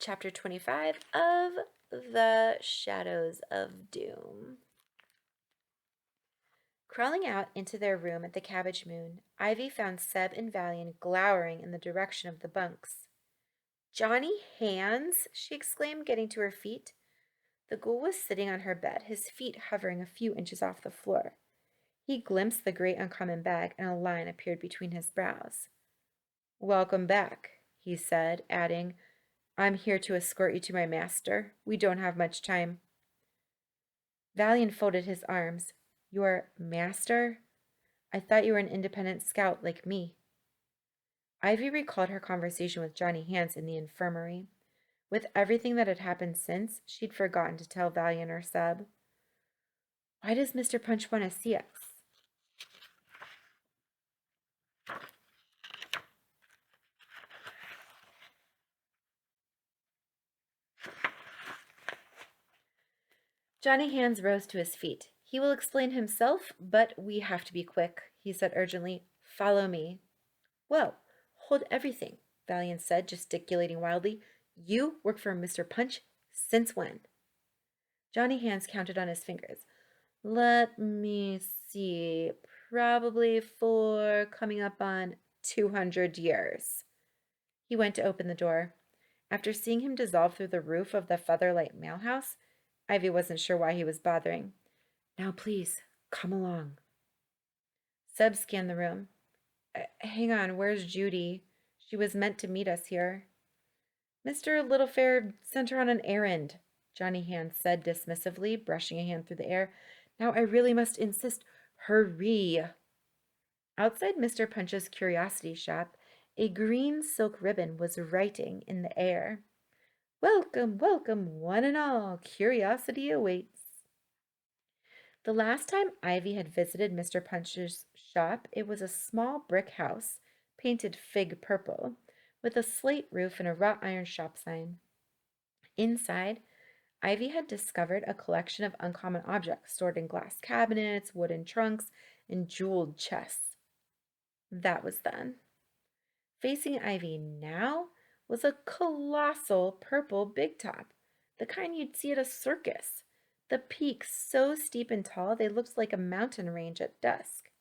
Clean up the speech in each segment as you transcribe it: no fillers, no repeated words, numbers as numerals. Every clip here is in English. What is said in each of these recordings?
Chapter 25 of The Shadows of Doom. Crawling out into their room at the Cabbage Moon, Ivy found Seb and Valian glowering in the direction of the bunks. "Johnny Hands!" she exclaimed, getting to her feet. The ghoul was sitting on her bed, his feet hovering a few inches off the floor. He glimpsed the great uncommon bag, and a line appeared between his brows. "Welcome back," he said, adding, "I'm here to escort you to my master. We don't have much time." Valian folded his arms. "Your master? I thought you were an independent scout like me." Ivy recalled her conversation with Johnny Hands in the infirmary. With everything that had happened since, she'd forgotten to tell Valian or Seb. "Why does Mr. Punch want to see us?" Johnny Hands rose to his feet. "He will explain himself, but we have to be quick," he said urgently. "Follow me." "Whoa, hold everything," Valian said, gesticulating wildly. "You work for Mr. Punch? Since when?" Johnny Hands counted on his fingers. "Let me see. Probably for coming up on 200 years. He went to open the door. After seeing him dissolve through the roof of the Featherlight mailhouse, Ivy wasn't sure why he was bothering. "Now, please, come along." Seb scanned the room. Hang on, where's Judy? She was meant to meet us here." "Mr. Littlefair sent her on an errand," Johnny Hands said dismissively, brushing a hand through the air. "Now I really must insist. Hurry." Outside Mr. Punch's curiosity shop, a green silk ribbon was writing in the air. "Welcome, welcome, one and all. Curiosity awaits." The last time Ivy had visited Mr. Punch's shop, it was a small brick house, painted fig purple, with a slate roof and a wrought iron shop sign. Inside, Ivy had discovered a collection of uncommon objects stored in glass cabinets, wooden trunks, and jeweled chests. That was then. Facing Ivy now was a colossal purple big top, the kind you'd see at a circus. The peaks so steep and tall they looked like a mountain range at dusk.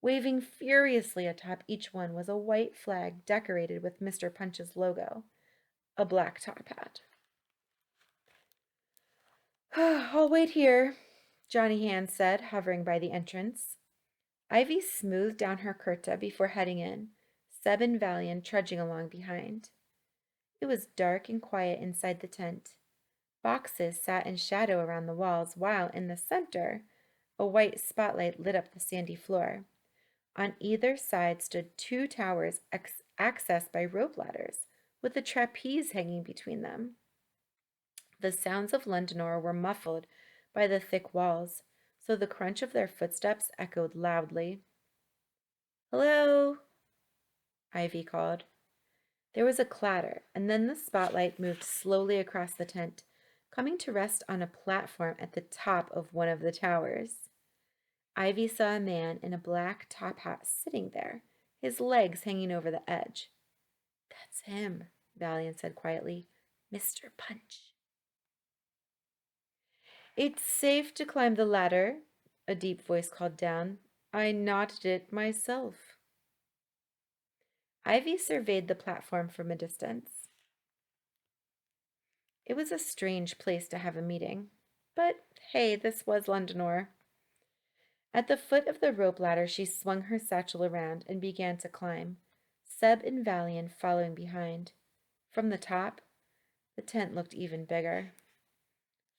Waving furiously atop each one was a white flag decorated with Mr. Punch's logo, a black top hat. "I'll wait here," Johnny Hands said, hovering by the entrance. Ivy smoothed down her kurta before heading in, Seb and Valian trudging along behind. It was dark and quiet inside the tent. Boxes sat in shadow around the walls, while in the center, a white spotlight lit up the sandy floor. On either side stood two towers accessed by rope ladders, with a trapeze hanging between them. The sounds of Londonor were muffled by the thick walls, so the crunch of their footsteps echoed loudly. "Hello," Ivy called. There was a clatter, and then the spotlight moved slowly across the tent, coming to rest on a platform at the top of one of the towers. Ivy saw a man in a black top hat sitting there, his legs hanging over the edge. "That's him," Valian said quietly. "Mr. Punch." "It's safe to climb the ladder," a deep voice called down. "I knotted it myself." Ivy surveyed the platform from a distance. It was a strange place to have a meeting. But hey, this was Londonor. At the foot of the rope ladder, she swung her satchel around and began to climb, Seb and Valian following behind. From the top, the tent looked even bigger.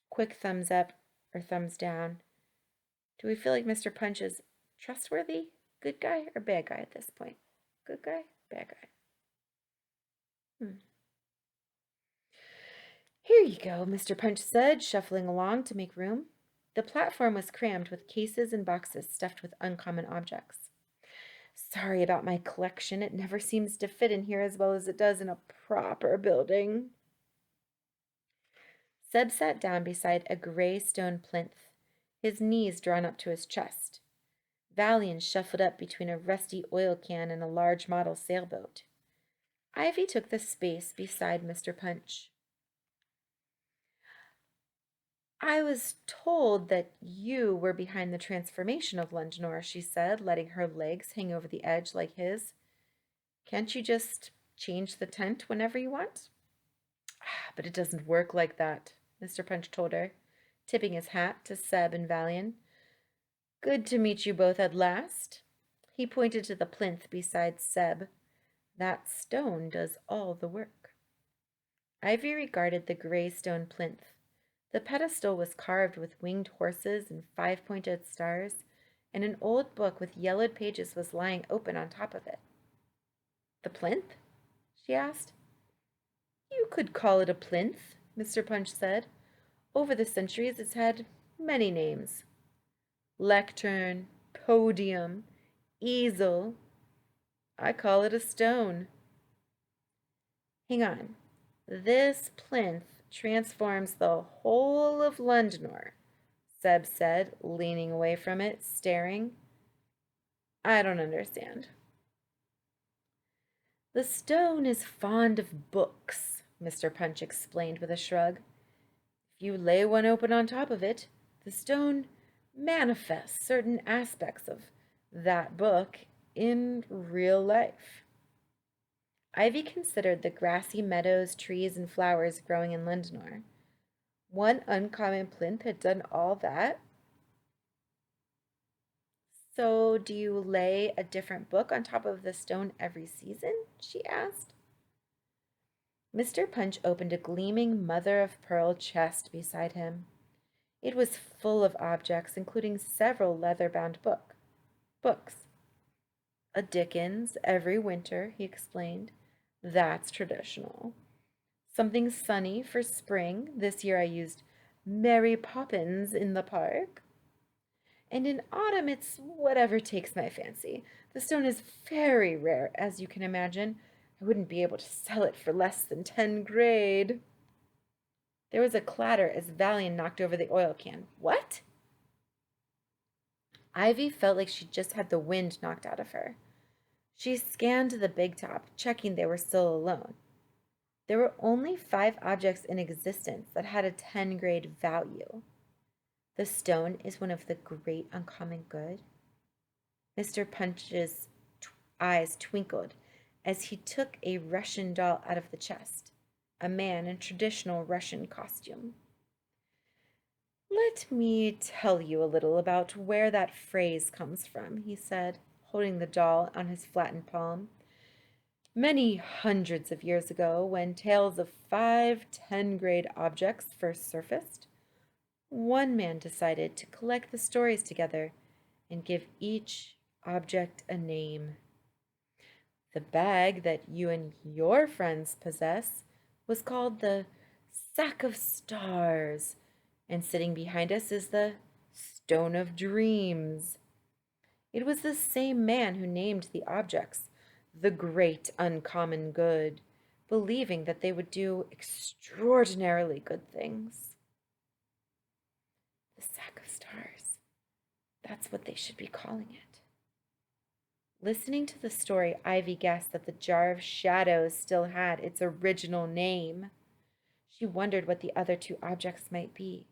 Quick thumbs up or thumbs down. Do we feel like Mr. Punch is trustworthy? Good guy or bad guy at this point? Good guy? Bad guy? "Here you go," Mr. Punch said, shuffling along to make room. The platform was crammed with cases and boxes stuffed with uncommon objects. "Sorry about my collection. It never seems to fit in here as well as it does in a proper building." Seb sat down beside a gray stone plinth, his knees drawn up to his chest. Valian shuffled up between a rusty oil can and a large model sailboat. Ivy took the space beside Mr. Punch. I was told that you were behind the transformation of Londonor, she said, letting her legs hang over the edge like his. Can't you just change the tent whenever you want? But it doesn't work like that, Mr. Punch told her, tipping his hat to Seb and Valian. Good to meet you both at last. He pointed to the plinth beside Seb. That stone does all the work. Ivy regarded the gray stone plinth. The pedestal was carved with winged horses and five-pointed stars, and an old book with yellowed pages was lying open on top of it. The plinth? She asked. You could call it a plinth, Mr. Punch said. Over the centuries it's had many names. Lectern, podium, easel. I call it a stone. Hang on. This plinth transforms the whole of Londonor, Seb said, leaning away from it, staring. I don't understand. The stone is fond of books, Mr. Punch explained with a shrug. If you lay one open on top of it, the stone manifests certain aspects of that book in real life. Ivy considered the grassy meadows, trees, and flowers growing in Lindnor. One uncommon plinth had done all that. So, do you lay a different book on top of the stone every season? She asked. Mr. Punch opened a gleaming mother of pearl chest beside him. It was full of objects, including several leather-bound books. A Dickens every winter, he explained. That's traditional. Something sunny for spring. This year I used Mary Poppins in the park. And in autumn it's whatever takes my fancy. The stone is very rare, as you can imagine. I wouldn't be able to sell it for less than 10 grade. There was a clatter as Valian knocked over the oil can. What? Ivy felt like she just had the wind knocked out of her. She scanned the big top, checking they were still alone. There were only 5 objects in existence that had a 10 grade value. The stone is one of the great uncommon good. Mr. Punch's eyes twinkled as he took a Russian doll out of the chest, a man in traditional Russian costume. Let me tell you a little about where that phrase comes from, he said, holding the doll on his flattened palm. Many hundreds of years ago, when tales of 5 10-grade objects first surfaced, one man decided to collect the stories together and give each object a name. The bag that you and your friends possess was called the Sack of Stars, and sitting behind us is the Stone of Dreams. It was the same man who named the objects the Great Uncommon Good, believing that they would do extraordinarily good things. The Sack of Stars. That's what they should be calling it. Listening to the story, Ivy guessed that the Jar of Shadows still had its original name. She wondered what the other 2 objects might be.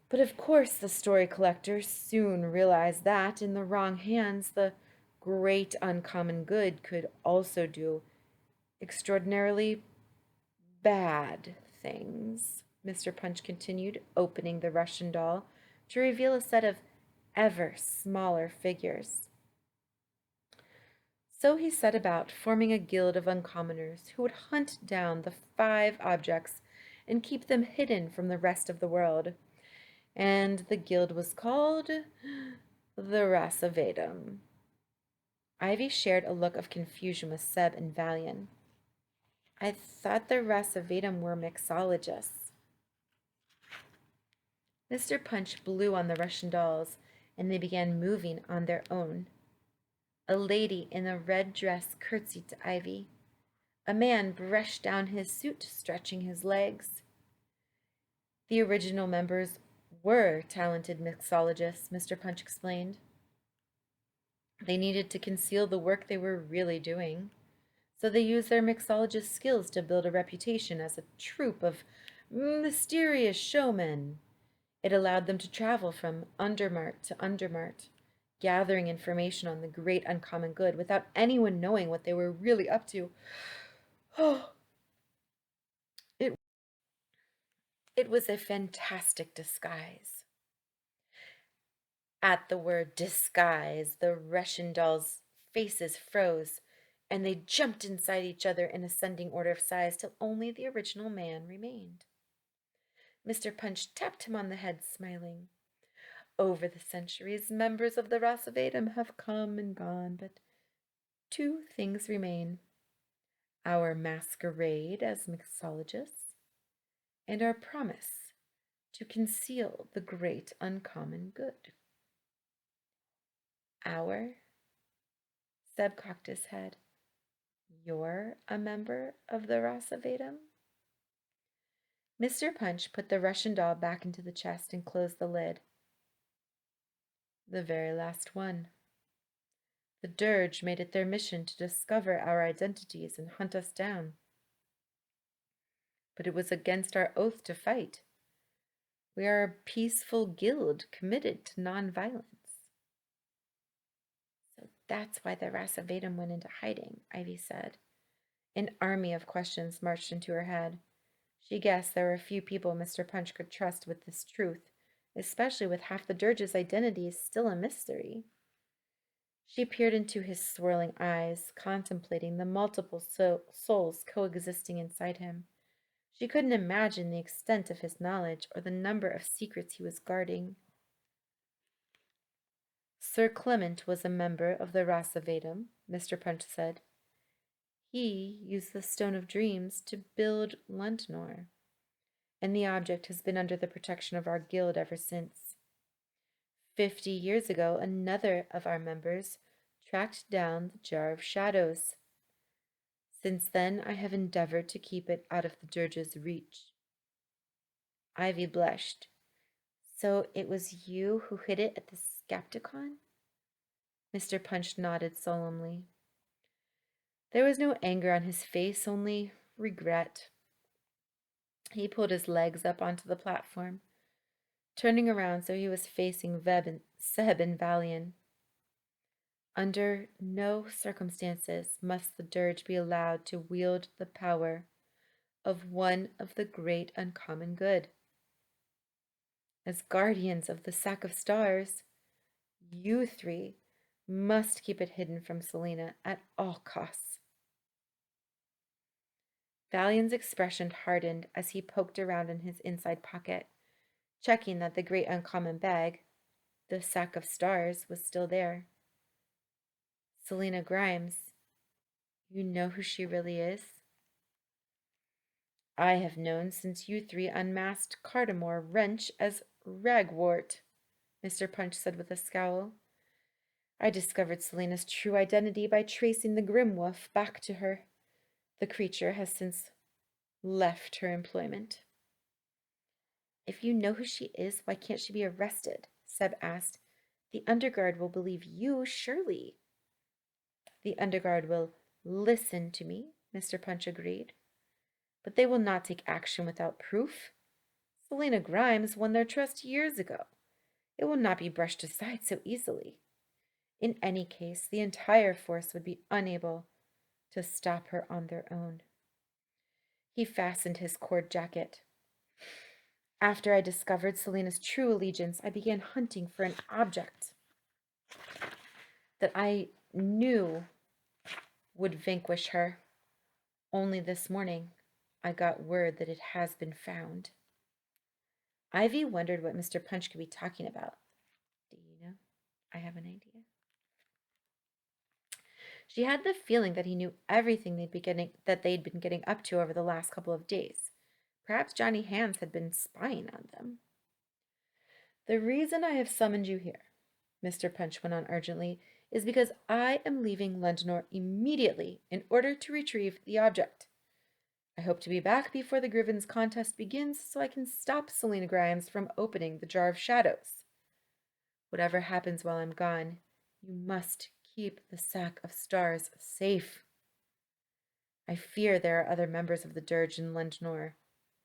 But of course the story collector soon realized that, in the wrong hands, the Great Uncommon Good could also do extraordinarily bad things. Mr. Punch continued, opening the Russian doll to reveal a set of ever smaller figures. So he set about forming a guild of uncommoners who would hunt down the 5 objects and keep them hidden from the rest of the world. And the guild was called the Rasavadam. Ivy shared a look of confusion with Seb and Valian. I thought the Rasavadam were mixologists. Mr. Punch blew on the Russian dolls, and they began moving on their own. A lady in a red dress curtsied to Ivy. A man brushed down his suit, stretching his legs. The original members were talented mixologists, Mr. Punch explained. They needed to conceal the work they were really doing, so they used their mixologist skills to build a reputation as a troupe of mysterious showmen. It allowed them to travel from Undermart to Undermart, gathering information on the great uncommon good without anyone knowing what they were really up to. Oh, it, it was a fantastic disguise. At the word disguise, the Russian dolls' faces froze, and they jumped inside each other in ascending order of size till only the original man remained. Mr. Punch tapped him on the head, smiling. Over the centuries, members of the Rossavatum have come and gone, but two things remain: our masquerade as mixologists, and our promise to conceal the great uncommon good. Our? Zeb cocked his head. You're a member of the Rossavatum? Mr. Punch put the Russian doll back into the chest and closed the lid. The very last one. The Dirge made it their mission to discover our identities and hunt us down. But it was against our oath to fight. We are a peaceful guild committed to nonviolence. So that's why the Rossavatum went into hiding, Ivy said. An army of questions marched into her head. She guessed there were a few people Mr. Punch could trust with this truth, especially with half the Dirge's identities still a mystery. She peered into his swirling eyes, contemplating the multiple souls coexisting inside him. She couldn't imagine the extent of his knowledge or the number of secrets he was guarding. Sir Clement was a member of the Rossavatum, Mr. Punch said. He used the Stone of Dreams to build Lundnor, and the object has been under the protection of our guild ever since. 50 years ago, another of our members tracked down the Jar of Shadows. Since then, I have endeavored to keep it out of the Dirge's reach. Ivy blushed. So it was you who hid it at the Skepticon? Mr. Punch nodded solemnly. There was no anger on his face, only regret. He pulled his legs up onto the platform, turning around so he was facing Seb and Valian. Under no circumstances must the Dirge be allowed to wield the power of one of the great uncommon good. As guardians of the Sack of Stars, you three must keep it hidden from Selena at all costs. Valian's expression hardened as he poked around in his inside pocket, checking that the great uncommon bag, the Sack of Stars, was still there. Selena Grimes, you know who she really is? I have known since you three unmasked Cardamore Wrench as Ragwort, Mr. Punch said with a scowl. I discovered Selena's true identity by tracing the Grimwolf back to her. The creature has since left her employment. If you know who she is, why can't she be arrested? Seb asked. The Underguard will believe you, surely. The Underguard will listen to me, Mr. Punch agreed. But they will not take action without proof. Selena Grimes won their trust years ago. It will not be brushed aside so easily. In any case, the entire force would be unable to stop her on their own. He fastened his cord jacket. After I discovered Selena's true allegiance, I began hunting for an object that I knew would vanquish her. Only this morning, I got word that it has been found. Ivy wondered what Mr. Punch could be talking about. Do you know? I have an idea. She had the feeling that he knew everything they'd been getting up to over the last couple of days. Perhaps Johnny Hands had been spying on them. The reason I have summoned you here, Mr. Punch went on urgently, is because I am leaving Lundnor immediately in order to retrieve the object. I hope to be back before the Grivens contest begins so I can stop Selena Grimes from opening the Jar of Shadows. Whatever happens while I'm gone, you must keep the Sack of Stars safe. I fear there are other members of the Dirge in Lundnor.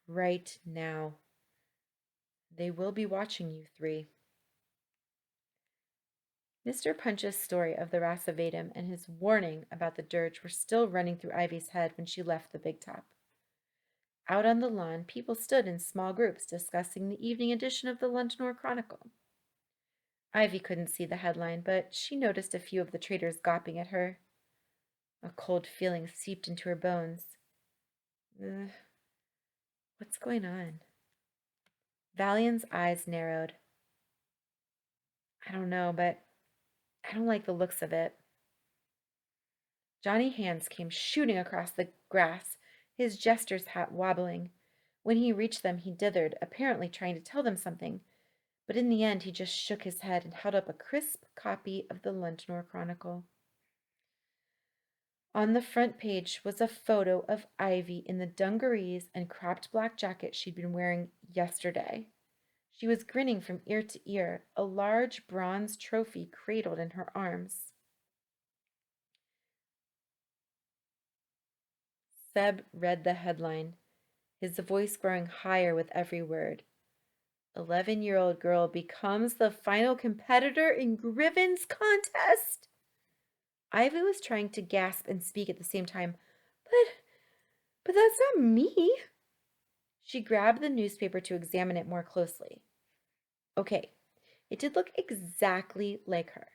right now. They will be watching you three. Mr. Punch's story of the Rasavatum and his warning about the dirge were still running through Ivy's head when she left the big top. Out on the lawn, people stood in small groups discussing the evening edition of the Londonor Chronicle. Ivy couldn't see the headline, but she noticed a few of the traders gawping at her. A cold feeling seeped into her bones. What's going on? Valian's eyes narrowed. I don't know, but I don't like the looks of it. Johnny Hands came shooting across the grass, his jester's hat wobbling. When he reached them, he dithered, apparently trying to tell them something, but in the end he just shook his head and held up a crisp copy of the Londonor Chronicle. On the front page was a photo of Ivy in the dungarees and cropped black jacket she'd been wearing yesterday. She was grinning from ear to ear, a large bronze trophy cradled in her arms. Seb read the headline, his voice growing higher with every word. 11-year-old girl becomes the final competitor in Griven's contest. Ivy was trying to gasp and speak at the same time. But that's not me. She grabbed the newspaper to examine it more closely. Okay, it did look exactly like her,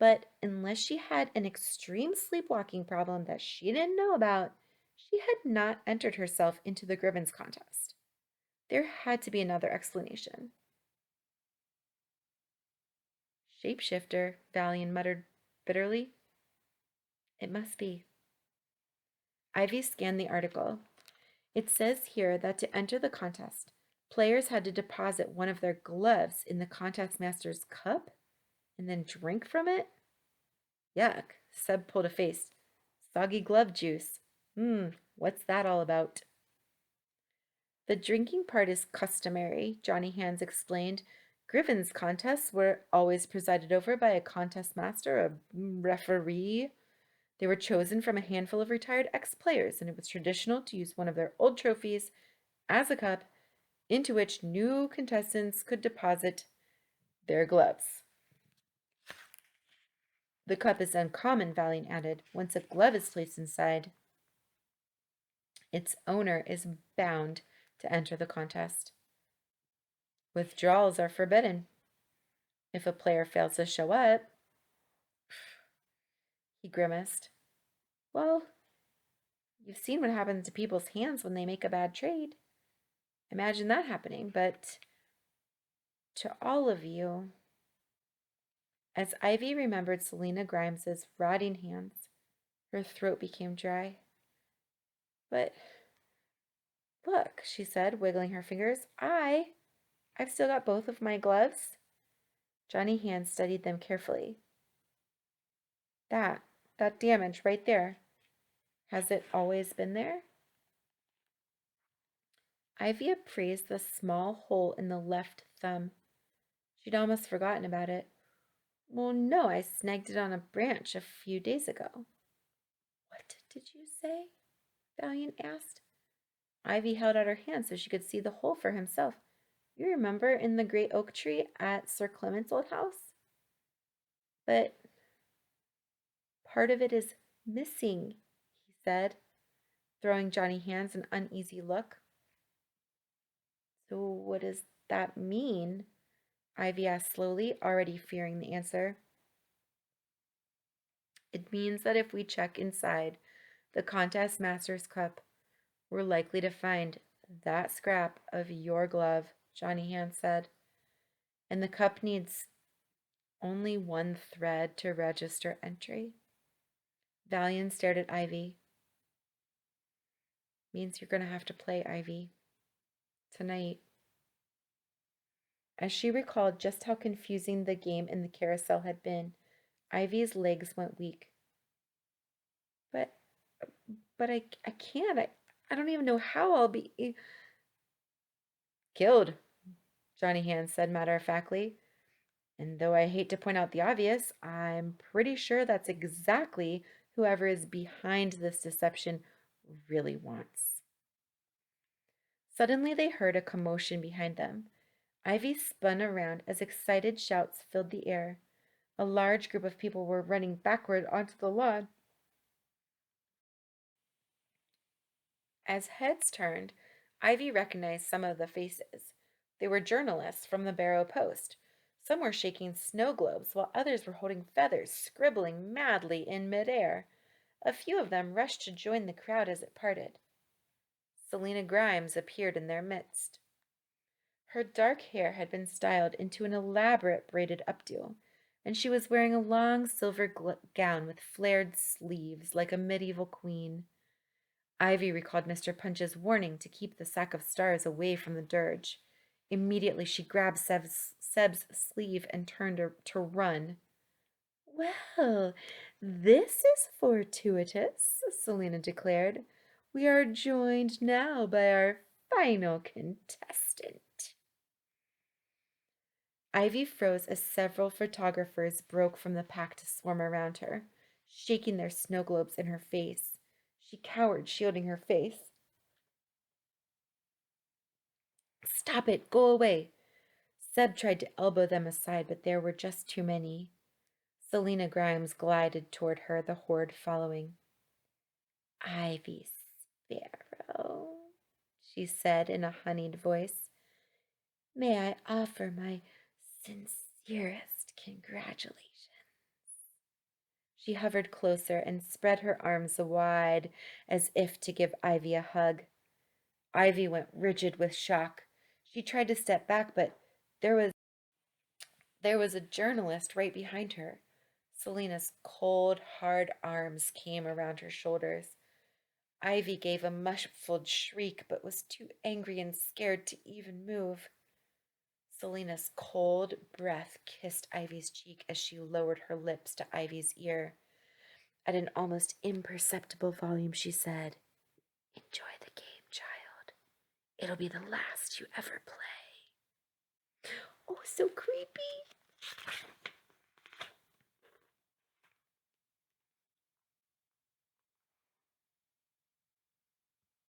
but unless she had an extreme sleepwalking problem that she didn't know about, she had not entered herself into the Griven's contest. There had to be another explanation. Shapeshifter, Valian muttered bitterly. It must be. Ivy scanned the article. It says here that to enter the contest, players had to deposit one of their gloves in the contest master's cup and then drink from it? Yuck, Seb pulled a face. Soggy glove juice. What's that all about? The drinking part is customary, Johnny Hands explained. Griven's contests were always presided over by a contest master, a referee. They were chosen from a handful of retired ex-players, and it was traditional to use one of their old trophies as a cup into which new contestants could deposit their gloves. The cup is uncommon, Valian added. Once a glove is placed inside, its owner is bound to enter the contest. Withdrawals are forbidden. If a player fails to show up, he grimaced. Well, you've seen what happens to people's hands when they make a bad trade. Imagine that happening, but to all of you. As Ivy remembered Selena Grimes's rotting hands, her throat became dry. But look, she said, wiggling her fingers, I've still got both of my gloves. Johnny Hands studied them carefully. That damage right there. Has it always been there? Ivy appraised the small hole in the left thumb. She'd almost forgotten about it. Well, no, I snagged it on a branch a few days ago. What did you say? Valiant asked. Ivy held out her hand so she could see the hole for himself. You remember in the great oak tree at Sir Clement's old house? But part of it is missing, he said, throwing Johnny Hands an uneasy look. So what does that mean? Ivy asked slowly, already fearing the answer. It means that if we check inside the contest master's cup, we're likely to find that scrap of your glove, Johnny Hands said. And the cup needs only one thread to register entry. Valian stared at Ivy. Means you're going to have to play, Ivy. Tonight. As she recalled just how confusing the game in the carousel had been, Ivy's legs went weak. But I can't. I don't even know how I'll be killed, Johnny Hands said matter-of-factly. And though I hate to point out the obvious, I'm pretty sure that's exactly whoever is behind this deception really wants. Suddenly they heard a commotion behind them. Ivy spun around as excited shouts filled the air. A large group of people were running backward onto the lawn. As heads turned, Ivy recognized some of the faces. They were journalists from the Barrow Post. Some were shaking snow globes, while others were holding feathers, scribbling madly in midair. A few of them rushed to join the crowd as it parted. Selina Grimes appeared in their midst. Her dark hair had been styled into an elaborate braided updo, and she was wearing a long silver gown with flared sleeves like a medieval queen. Ivy recalled Mr. Punch's warning to keep the sack of stars away from the dirge. Immediately she grabbed Seb's sleeve and turned to run. Well, this is fortuitous, Selina declared. We are joined now by our final contestant. Ivy froze as several photographers broke from the pack to swarm around her, shaking their snow globes in her face. She cowered, shielding her face. Stop it! Go away! Seb tried to elbow them aside, but there were just too many. Selina Grimes glided toward her, the horde following. Ivy Sparrow, she said in a honeyed voice, may I offer my sincerest congratulations. She hovered closer and spread her arms wide as if to give Ivy a hug. Ivy went rigid with shock. She tried to step back, but there was there was a journalist right behind her. Selina's cold, hard arms came around her shoulders. Ivy gave a muffled shriek, but was too angry and scared to even move. Selina's cold breath kissed Ivy's cheek as she lowered her lips to Ivy's ear. At an almost imperceptible volume, she said, enjoy the game, child. It'll be the last you ever play. Oh, so creepy.